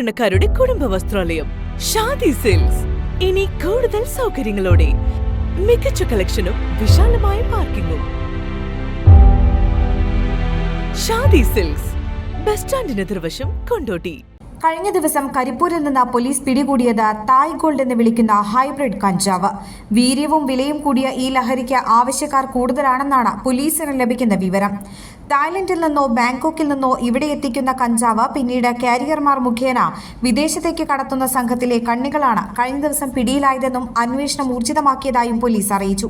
സാധാരണക്കാരുടെ കുടുംബ വസ്ത്രാലയം ഷാദി സിൽക്സ്. ഇനി കൂടുതൽ സൗകര്യങ്ങളോടെ മികച്ച കളക്ഷനും വിശാലമായ പാർക്കിംഗും. ഷാദി സിൽക്സ്, ബസ് സ്റ്റാൻഡിന് എതിർവശം, കൊണ്ടോട്ടി. കഴിഞ്ഞ ദിവസം കരിപ്പൂരിൽ നിന്ന് പോലീസ് പിടികൂടിയത് തായ് ഗോൾഡ് എന്ന് വിളിക്കുന്ന ഹൈബ്രിഡ് കഞ്ചാവ്. വീര്യവും വിലയും കൂടിയ ഈ ലഹരിക്ക് ആവശ്യക്കാർ കൂടുതലാണെന്നാണ് പോലീസിന് ലഭിക്കുന്ന വിവരം. തായ്ലൻഡിൽ നിന്നോ ബാങ്കോക്കിൽ നിന്നോ ഇവിടെ എത്തിക്കുന്ന കഞ്ചാവ് പിന്നീട് കാരിയർമാർ മുഖേന വിദേശത്തേക്ക് കടത്തുന്ന സംഘത്തിലെ കണ്ണികളാണ് കഴിഞ്ഞ ദിവസം പിടിയിലായതെന്നും അന്വേഷണം ഊർജിതമാക്കിയതായും പോലീസ് അറിയിച്ചു.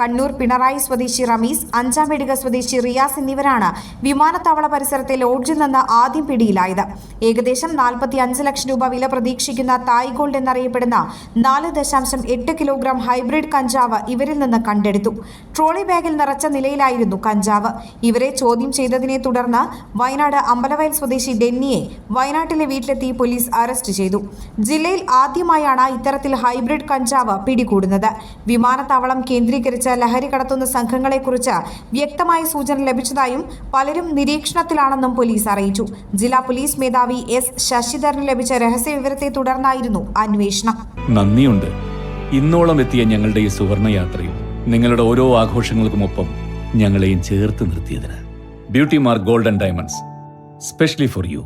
കണ്ണൂർ പിണറായി സ്വദേശി റമീസ്, അഞ്ചാംപേടിക സ്വദേശി റിയാസ് എന്നിവരാണ് വിമാനത്താവള പരിസരത്തെ ലോഡ്ജിൽ നിന്ന് ആദ്യം പിടിയിലായത്. ഏകദേശം 45 ലക്ഷം രൂപ വില പ്രതീക്ഷിക്കുന്ന തായ് ഗോൾഡ് എന്നറിയപ്പെടുന്ന 4.8 കിലോഗ്രാം ഹൈബ്രിഡ് കഞ്ചാവ് ഇവരിൽ നിന്ന് കണ്ടെടുത്തു. ട്രോളി ബാഗിൽ നിറച്ച നിലയിലായിരുന്നു കഞ്ചാവ്. ഇവരെ ചോദ്യം ചെയ്തതിനെ തുടർന്ന് വയനാട് അമ്പലവയൽ സ്വദേശി ഡെന്നിയെ വയനാട്ടിലെ വീട്ടിലെത്തി പോലീസ് അറസ്റ്റ് ചെയ്തു. ജില്ലയിൽ ആദ്യമായാണ് ഇത്തരത്തിൽ ഹൈബ്രിഡ് കഞ്ചാവ് പിടികൂടുന്നത്. വിമാനത്താവളം കേന്ദ്രീകരിച്ച് ലഹരി കടത്തുന്ന സംഘങ്ങളെക്കുറിച്ച് വ്യക്തമായ സൂചന ലഭിച്ചതായും പലരും നിരീക്ഷണത്തിലാണെന്നും പോലീസ് അറിയിച്ചു. ജില്ലാ പോലീസ് മേധാവി എസ് ശശിധരന് ലഭിച്ച രഹസ്യ വിവരത്തെ തുടർന്നായിരുന്നു അന്വേഷണം. നന്ദിയുണ്ട്. ഇന്നോളം എത്തിയ ഞങ്ങളുടെ ഈ സുവർണയാത്രയിൽ നിങ്ങളുടെ ഓരോ ആഘോഷങ്ങൾക്കുമൊപ്പം ഞങ്ങളെയും ചേർത്ത് നിർത്തിയതിന്. Beauty Mark Gold and Diamonds, specially for U.